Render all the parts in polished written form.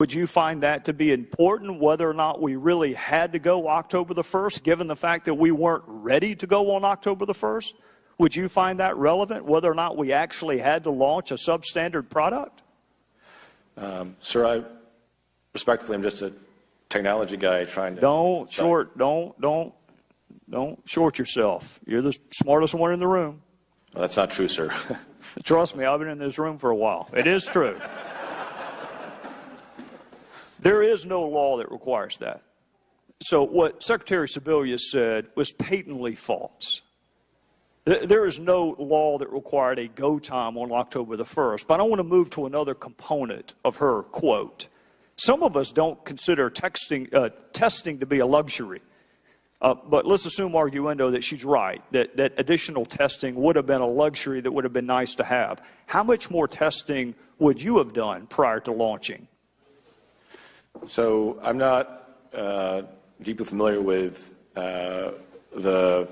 Would you find that to be important, whether or not we really had to go October the 1st, given the fact that we weren't ready to go on October the 1st? Would you find that relevant, whether or not we actually had to launch a substandard product? Sir, I respectfully am just a technology guy trying to... Don't short yourself. You're the smartest one in the room. Well, that's not true, sir. Trust me, I've been in this room for a while. It is true. There is no law that requires that. So what Secretary Sebelius said was patently false. There is no law that required a go time on October the 1st. But I want to move to another component of her quote. Some of us don't consider testing to be a luxury. But let's assume arguendo that she's right, that additional testing would have been a luxury that would have been nice to have. How much more testing would you have done prior to launching? So I'm not deeply familiar with the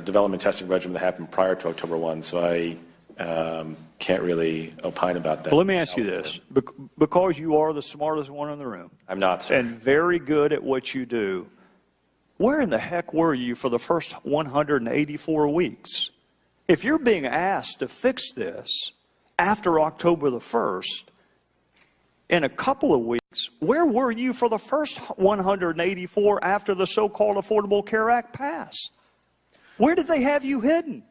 development testing regimen that happened prior to October 1, so I can't really opine about that. Well, let me ask you this. Because you are the smartest one in the room. I'm not, sir. And very good at what you do. Where in the heck were you for the first 184 weeks? If you're being asked to fix this after October the 1st, in a couple of weeks, where were you for the first 184 after the so-called Affordable Care Act passed? Where did they have you hidden?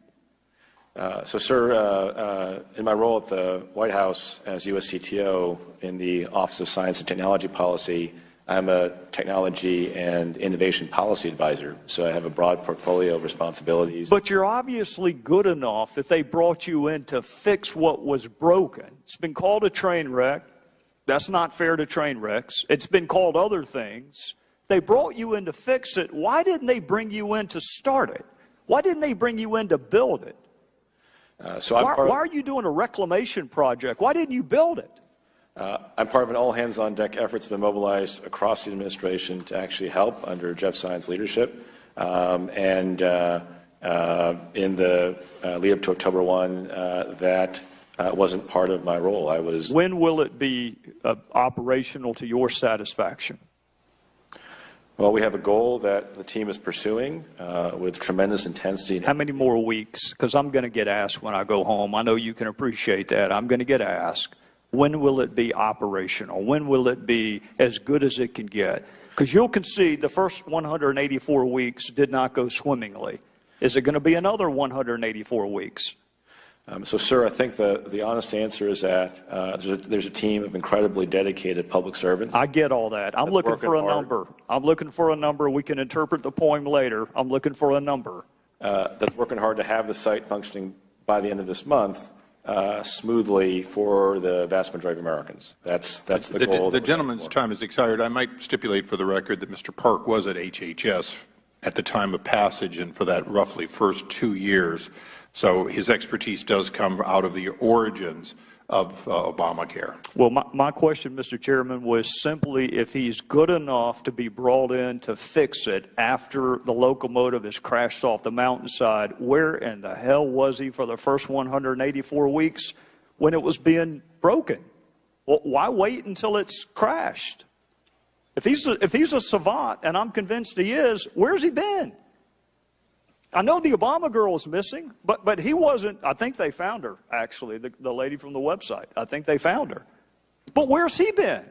So, sir, in my role at the White House as U.S. CTO in the Office of Science and Technology Policy, I'm a technology and innovation policy advisor, so I have a broad portfolio of responsibilities. But you're obviously good enough that they brought you in to fix what was broken. It's been called a train wreck. That's not fair to train wrecks. It's been called other things. They brought you in to fix it. Why didn't they bring you in to start it? Why didn't they bring you in to build it? Why are you doing a reclamation project? Why didn't you build it? I'm part of an all-hands-on-deck effort that's been mobilized across the administration to actually help under Jeff Zion's leadership. In the lead up to October 1, that wasn't part of my role. When will it be operational to your satisfaction? Well, we have a goal that the team is pursuing with tremendous intensity. How many more weeks? Because I'm going to get asked when I go home. I know you can appreciate that. I'm going to get asked, when will it be operational? When will it be as good as it can get? Because you'll concede the first 184 weeks did not go swimmingly. Is it going to be another 184 weeks? So, sir, I think the honest answer is that there's a team of incredibly dedicated public servants. I get all that. I'm looking for a number. I'm looking for a number. We can interpret the poem later. I'm looking for a number. That's working hard to have the site functioning by the end of this month smoothly for the vast majority of Americans. That's the goal. The gentleman's time is expired. I might stipulate for the record that Mr. Park was at HHS at the time of passage and for that roughly first 2 years. So his expertise does come out of the origins of Obamacare. Well, my question, Mr. Chairman, was simply if he's good enough to be brought in to fix it after the locomotive has crashed off the mountainside, where in the hell was he for the first 184 weeks when it was being broken? Well, why wait until it's crashed? If he's a savant, and I'm convinced he is, where's he been? I know the Obama girl is missing, but he wasn't. I think they found her, actually, the lady from the website. I think they found her. But where's he been?